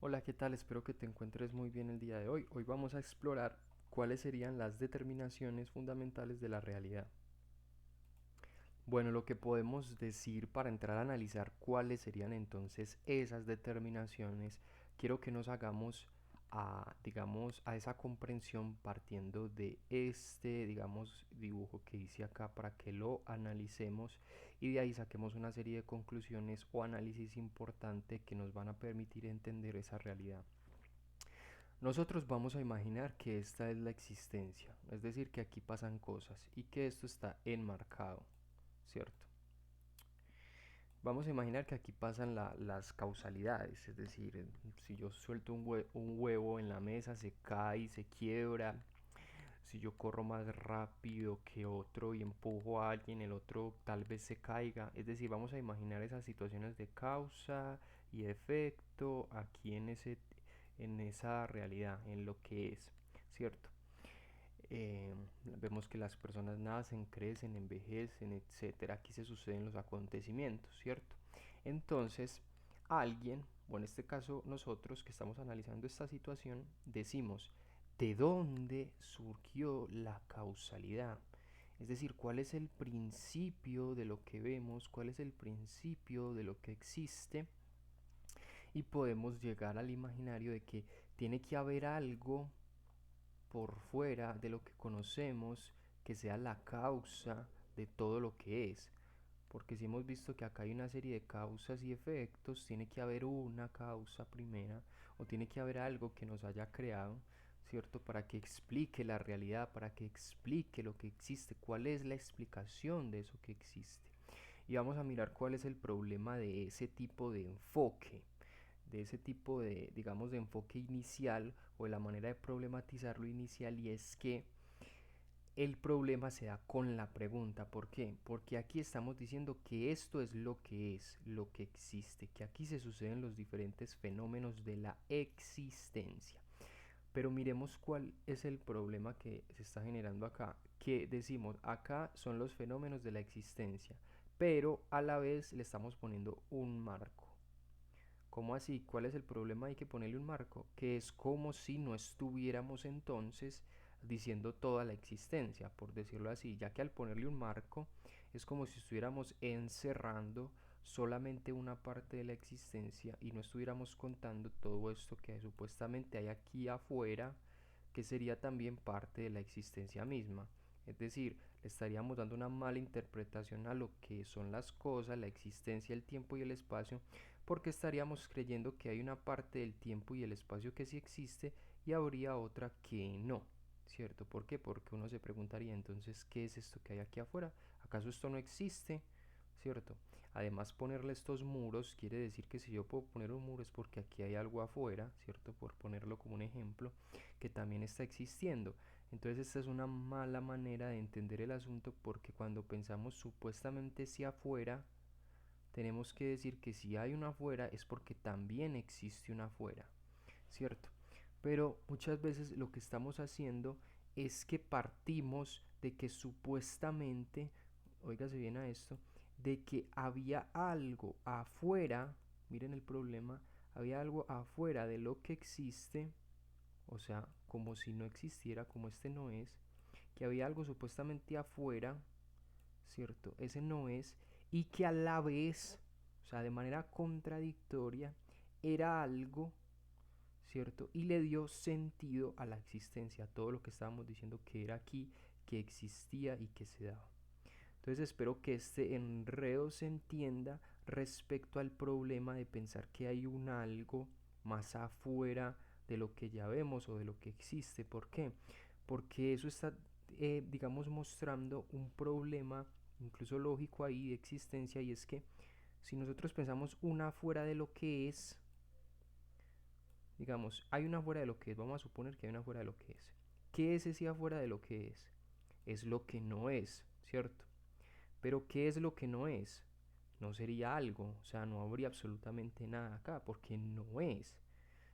Hola, ¿qué tal? Espero que te encuentres muy bien el día de hoy. Hoy vamos a explorar cuáles serían las determinaciones fundamentales de la realidad. Bueno, lo que podemos decir para entrar a analizar cuáles serían entonces esas determinaciones, quiero que nos hagamos digamos, a esa comprensión partiendo de este, digamos, dibujo que hice acá para que lo analicemos y de ahí saquemos una serie de conclusiones o análisis importante que nos van a permitir entender esa realidad. Nosotros vamos a imaginar que esta es la existencia, es decir, que aquí pasan cosas y que esto está enmarcado, ¿cierto? Vamos a imaginar que aquí pasan las causalidades, es decir, si yo suelto un huevo en la mesa, se cae y se quiebra. Si yo corro más rápido que otro y empujo a alguien, el otro tal vez se caiga. Es decir, vamos a imaginar esas situaciones de causa y efecto aquí en esa realidad, en lo que es, ¿cierto? Vemos que las personas nacen, crecen, envejecen, etcétera. Aquí se suceden los acontecimientos, ¿cierto? Entonces, alguien, o en este caso nosotros que estamos analizando esta situación, decimos, ¿de dónde surgió la causalidad? Es decir, ¿cuál es el principio de lo que vemos? ¿Cuál es el principio de lo que existe? Y podemos llegar al imaginario de que tiene que haber algo por fuera de lo que conocemos que sea la causa de todo lo que es. Porque si hemos visto que acá hay una serie de causas y efectos, tiene que haber una causa primera o tiene que haber algo que nos haya creado, ¿cierto? Para que explique la realidad, para que explique lo que existe, cuál es la explicación de eso que existe. Y vamos a mirar cuál es el problema de ese tipo de enfoque, de ese tipo de, digamos, de enfoque inicial o de la manera de problematizarlo inicial, y es que el problema se da con la pregunta. ¿Por qué? Porque aquí estamos diciendo que esto es lo que es, lo que existe, que aquí se suceden los diferentes fenómenos de la existencia. Pero miremos cuál es el problema que se está generando acá, que decimos, acá son los fenómenos de la existencia, pero a la vez le estamos poniendo un marco. ¿Cómo así? ¿Cuál es el problema? Hay que ponerle un marco, que es como si no estuviéramos entonces diciendo toda la existencia, por decirlo así, ya que al ponerle un marco es como si estuviéramos encerrando solamente una parte de la existencia y no estuviéramos contando todo esto que supuestamente hay aquí afuera, que sería también parte de la existencia misma. Es decir, le estaríamos dando una mala interpretación a lo que son las cosas, la existencia, el tiempo y el espacio, porque estaríamos creyendo que hay una parte del tiempo y el espacio que sí existe y habría otra que no, ¿cierto? ¿Por qué? Porque uno se preguntaría entonces, ¿qué es esto que hay aquí afuera? ¿Acaso esto no existe? ¿Cierto? Además, ponerle estos muros quiere decir que si yo puedo poner un muro es porque aquí hay algo afuera, ¿cierto? Por ponerlo como un ejemplo, que también está existiendo. Entonces esta es una mala manera de entender el asunto, porque cuando pensamos supuestamente si afuera, tenemos que decir que si hay una afuera es porque también existe una afuera, ¿cierto? Pero muchas veces lo que estamos haciendo es que partimos de que supuestamente, óigase bien a esto, de que había algo afuera, miren el problema, había algo afuera de lo que existe, o sea, como si no existiera, como este no es, que había algo supuestamente afuera, ¿cierto? Ese no es, y que a la vez, o sea, de manera contradictoria, era algo, ¿cierto? Y le dio sentido a la existencia, a todo lo que estábamos diciendo que era aquí, que existía y que se daba. Entonces espero que este enredo se entienda respecto al problema de pensar que hay un algo más afuera de lo que ya vemos o de lo que existe. ¿Por qué? Porque eso está, digamos, mostrando un problema incluso lógico ahí de existencia, y es que si nosotros pensamos una afuera de lo que es, digamos, hay una afuera de lo que es, vamos a suponer que hay una afuera de lo que es. ¿Qué es ese afuera de lo que es? Es lo que no es, ¿cierto? Pero ¿qué es lo que no es? No sería algo, o sea, no habría absolutamente nada acá, porque no es,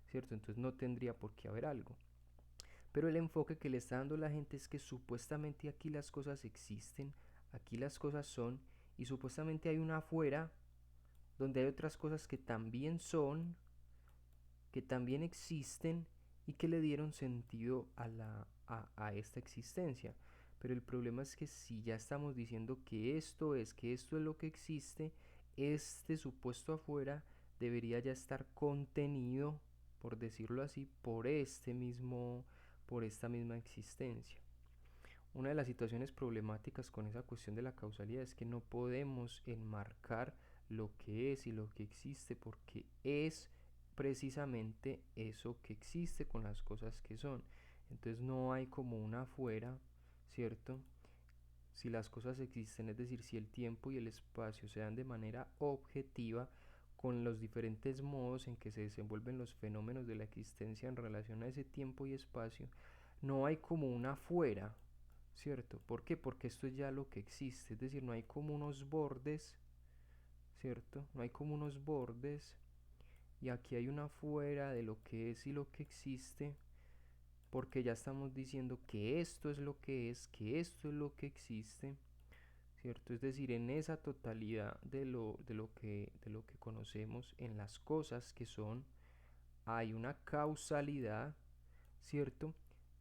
¿cierto? Entonces no tendría por qué haber algo. Pero el enfoque que le está dando la gente es que supuestamente aquí las cosas existen, aquí las cosas son, y supuestamente hay una afuera donde hay otras cosas que también son, que también existen y que le dieron sentido a esta existencia. Pero el problema es que si ya estamos diciendo que esto es lo que existe, este supuesto afuera debería ya estar contenido, por decirlo así, por esta misma existencia. Una de las situaciones problemáticas con esa cuestión de la causalidad es que no podemos enmarcar lo que es y lo que existe, porque es precisamente eso que existe con las cosas que son. Entonces no hay como una afuera, ¿cierto? Si las cosas existen, es decir, si el tiempo y el espacio se dan de manera objetiva, con los diferentes modos en que se desenvuelven los fenómenos de la existencia en relación a ese tiempo y espacio, no hay como una afuera, ¿cierto? ¿Por qué? Porque esto es ya lo que existe, es decir, no hay como unos bordes, ¿cierto? No hay como unos bordes y aquí hay una afuera de lo que es y lo que existe, porque ya estamos diciendo que esto es lo que es, que esto es lo que existe, ¿cierto? Es decir, en esa totalidad de lo que conocemos, en las cosas que son, hay una causalidad, ¿cierto?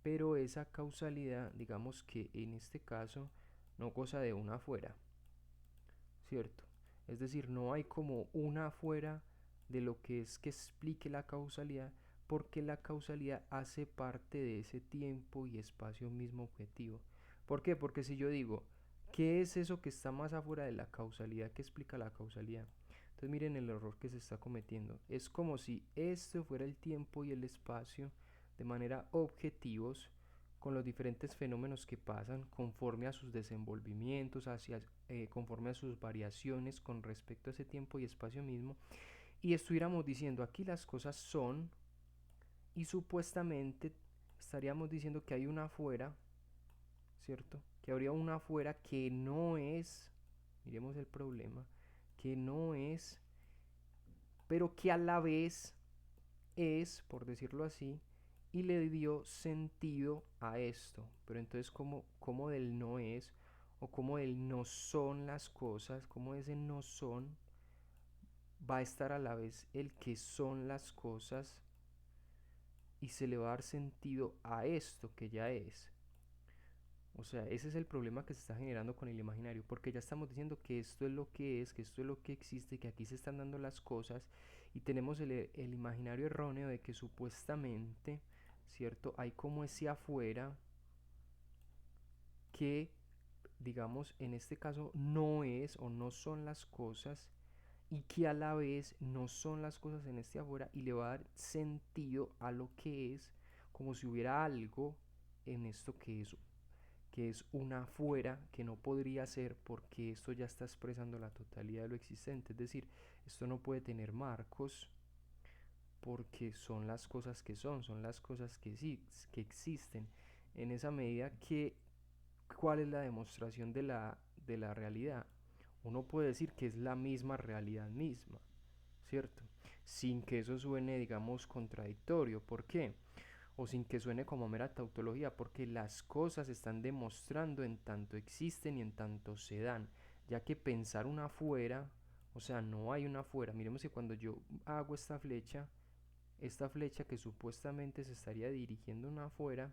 Pero esa causalidad, digamos que en este caso, no goza de una afuera, ¿cierto? Es decir, no hay como una afuera de lo que es que explique la causalidad, porque la causalidad hace parte de ese tiempo y espacio mismo objetivo. ¿Por qué? Porque si yo digo, ¿qué es eso que está más afuera de la causalidad que explica la causalidad? Entonces miren el error que se está cometiendo. Es como si esto fuera el tiempo y el espacio de manera objetivos, con los diferentes fenómenos que pasan conforme a sus desenvolvimientos, conforme a sus variaciones con respecto a ese tiempo y espacio mismo, y estuviéramos diciendo aquí las cosas son, y supuestamente estaríamos diciendo que hay una afuera, ¿cierto? Que habría una afuera que no es, miremos el problema, que no es, pero que a la vez es, por decirlo así, y le dio sentido a esto. Pero entonces, ¿cómo del no es o cómo del no son las cosas, cómo ese no son va a estar a la vez el que son las cosas y se le va a dar sentido a esto que ya es? O sea, ese es el problema que se está generando con el imaginario, porque ya estamos diciendo que esto es lo que es, que esto es lo que existe, que aquí se están dando las cosas, y tenemos el imaginario erróneo de que supuestamente, ¿cierto? Hay como ese afuera que, digamos, en este caso no es o no son las cosas, y que a la vez no son las cosas en este afuera, y le va a dar sentido a lo que es, como si hubiera algo en esto que es una afuera que no podría ser, porque esto ya está expresando la totalidad de lo existente. Es decir, esto no puede tener marcos porque son las cosas que son las cosas que sí, que existen. En esa medida que, ¿cuál es la demostración de la realidad? Uno puede decir que es la misma realidad misma, ¿cierto? Sin que eso suene, digamos, contradictorio. ¿Por qué? O sin que suene como mera tautología, porque las cosas están demostrando en tanto existen y en tanto se dan, ya que pensar una afuera, o sea, no hay una afuera. Miremos que cuando yo hago esta flecha que supuestamente se estaría dirigiendo una afuera,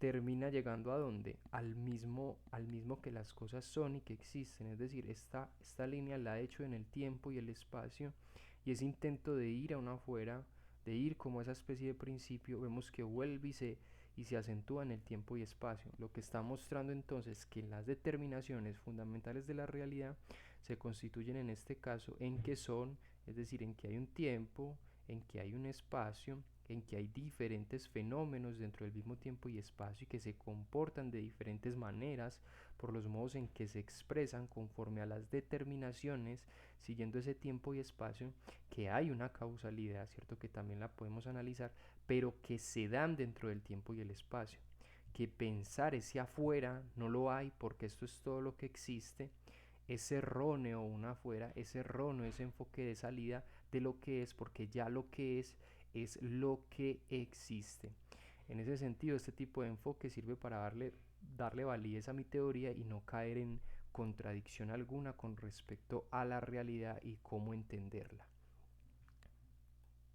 termina llegando a dónde? Al mismo que las cosas son y que existen. Es decir, esta línea la he hecho en el tiempo y el espacio, y ese intento de ir a una afuera, de ir como esa especie de principio, vemos que vuelve y se acentúa en el tiempo y espacio. Lo que está mostrando entonces que las determinaciones fundamentales de la realidad se constituyen en este caso en que son, es decir, en que hay un tiempo, en que hay un espacio, en que hay diferentes fenómenos dentro del mismo tiempo y espacio y que se comportan de diferentes maneras por los modos en que se expresan conforme a las determinaciones siguiendo ese tiempo y espacio, que hay una causalidad, ¿cierto? Que también la podemos analizar, pero que se dan dentro del tiempo y el espacio. Que pensar ese afuera no lo hay porque esto es todo lo que existe, es erróneo una afuera, es erróneo ese enfoque de salida de lo que es, porque ya lo que es lo que existe. En ese sentido, este tipo de enfoque sirve para darle validez a mi teoría y no caer en contradicción alguna con respecto a la realidad y cómo entenderla.